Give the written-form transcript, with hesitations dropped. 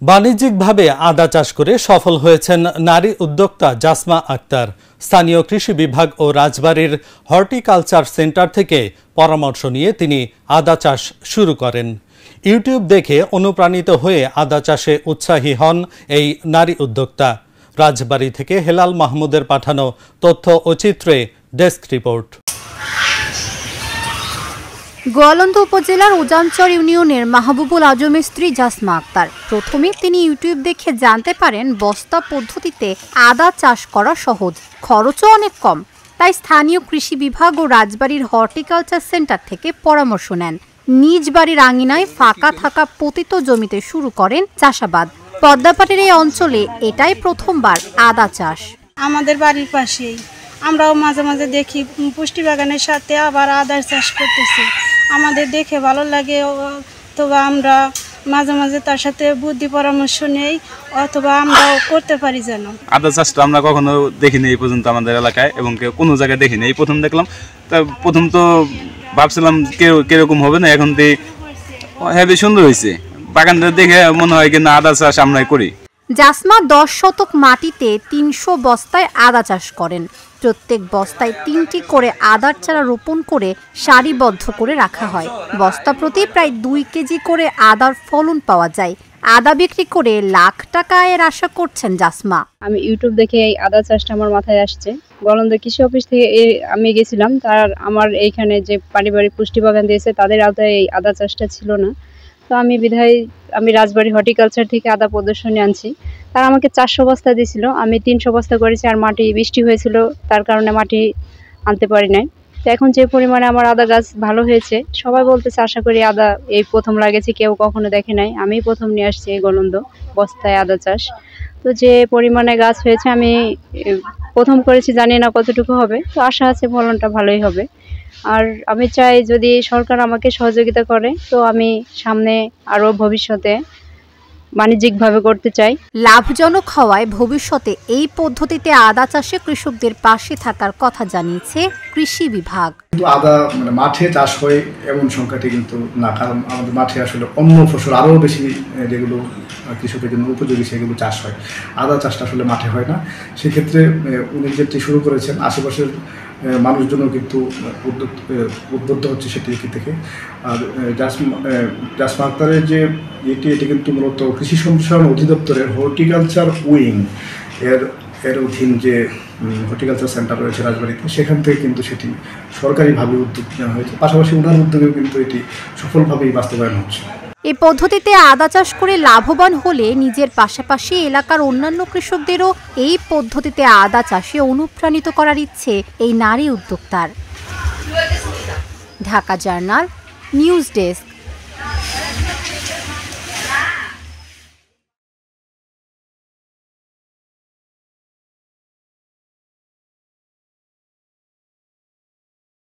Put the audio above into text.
বাণিজ্যিকভাবে আদা চাষ করে সফল হয়েছেন নারী উদ্যোক্তা জাসমা আক্তার। স্থানীয় কৃষি বিভাগ ও রাজবাড়ীর হর্টিকালচার সেন্টার থেকে পরামর্শ নিয়ে তিনি আদা চাষ শুরু করেন। ইউটিউব দেখে অনুপ্রাণিত হয়ে আদা চাষে উৎসাহী হন এই নারী উদ্যোক্তা। রাজবাড়ী থেকে হেলাল মাহমুদের পাঠানো তথ্য ও চিত্রে ডেস্ক রিপোর্ট। গোয়ালন্দ উপজেলার উজানচর ইউনিয়নের মাহবুবুল আজমের স্ত্রী জাসমা আক্তার। প্রথমে তিনি ইউটিউব দেখে জানতে পারেন বস্তা পদ্ধতিতে আদা চাষ করা সহজ, খরচও অনেক কম। তাই স্থানীয় কৃষি বিভাগ ও রাজবাড়ীর হর্টিকালচার সেন্টার থেকে পরামর্শ নেন। নিজ বাড়ির আঙিনায় ফাঁকা থাকা পতিত জমিতে শুরু করেন চাষাবাদ। পদ্মাপাড়ের এই অঞ্চলে এটাই প্রথমবার আদা চাষ। আমাদের বাড়ির পাশেই আমরাও মাঝে মাঝে দেখি পুষ্টি বাগানের সাথে আবার আদার চাষ করতেছে। আমাদের দেখে ভালো লাগে, অথবা আমরা মাঝে মাঝে তার সাথে বুদ্ধি পরামর্শ নেই, অথবা আমরাও করতে পারি। যেন আদা চাষটা আমরা কখনো দেখিনি এই পর্যন্ত আমাদের এলাকায়, এবং কোনো জায়গায় দেখিনি, এই প্রথম দেখলাম। তা প্রথম তো ভাবছিলাম কিরকম হবে না, এখন হেবি সুন্দর হয়েছে। বাগানটা দেখে মনে হয় কিনা আদা চাষ আমরাই করি। জাসমা 10 শতক মাটিতে 300 বস্তায় আদা চাষ করেন। প্রত্যেক বস্তায় 3টি করে আদার চারা রোপণ করে সারিবদ্ধ করে রাখা হয়। বস্তা প্রতি প্রায় 2 কেজি করে আদার ফলন পাওয়া যায়। আদা বিক্রি করে লাখ টাকা আয়ের আশা করছেন জাসমা। আমি ইউটিউব দেখে এই আদা চাষটা আমার মাথায় আসছে। গোয়ালন্দ কৃষি অফিস থেকে আমি গেছিলাম, তার আমার এইখানে যে পারিবারিক পুষ্টি বাগান দিয়েছে তাদের আওতায় এই আদা চাষটা ছিল না। তো আমি রাজবাড়ী হর্টিকালচার থেকে আদা প্রদর্শনী আনছি। তারা আমাকে 400 বস্তা দিয়েছিল, আমি 300 বস্তা করেছি। আর মাটি বৃষ্টি হয়েছিল, তার কারণে মাটি আনতে পারি নাই। তো এখন যে পরিমাণে আমার আদা গাছ ভালো হয়েছে, সবাই বলতেছে আশা করি আদা এই প্রথম লাগেছে, কেউ কখনো দেখে নাই। আমি প্রথম নিয়ে আসছি এই গোয়ালন্দ বস্তায় আদা চাষ। তো যে পরিমাণে গাছ হয়েছে, আমি প্রথম করেছি, জানি না কতটুকু হবে। তো আশা আছে ফলনটা ভালোই হবে। আর আমি চাই যদি সরকার আমাকে সহযোগিতা করে, তো আমি সামনে আরো ভবিষ্যতে বাণিজ্যিকভাবে করতে চাই। লাভজনক হওয়ায় ভবিষ্যতে এই পদ্ধতিতে আদা চাষে কৃষকদের পাশে থাকার কথা জানিয়েছে কৃষি বিভাগ। কিন্তু আদা মাঠে চাষ হয় এমন সংখ্যাটি কিন্তু না, কারণ আমাদের মাঠে আসলে অন্য ফসল আরও বেশি যেগুলো কৃষকের জন্য উপযোগী সেগুলো চাষ হয়। আদা চাষটা আসলে মাঠে হয় না। সেক্ষেত্রে উনি যেটি শুরু করেছেন, আশেপাশের মানুষজনও কিন্তু উদ্বুদ্ধ হচ্ছে সেটি থেকে। আর জাসমা আক্তারের যে এটি কিন্তু মূলত কৃষি সম্প্রসারণ অধিদপ্তরের হর্টিকালচার উইং এর অধীন যে হর্টিকালচার সেন্টার রয়েছে রাজবাড়ীতে, সেখান থেকে কিন্তু সেটি সরকারিভাবে উদ্যোগ নেওয়া হয়েছে। পাশাপাশি ওনার উদ্যোগেও কিন্তু এটি সফলভাবেই বাস্তবায়ন হচ্ছে। এই পদ্ধতিতে আদা চাষ করে লাভবান হলে নিজের পাশাপাশি এলাকার অন্যান্য কৃষকদেরও এই পদ্ধতিতে আদা চাষে অনুপ্রাণিত করার ইচ্ছে এই নারী উদ্যোক্তার। Dhaka journal news desk.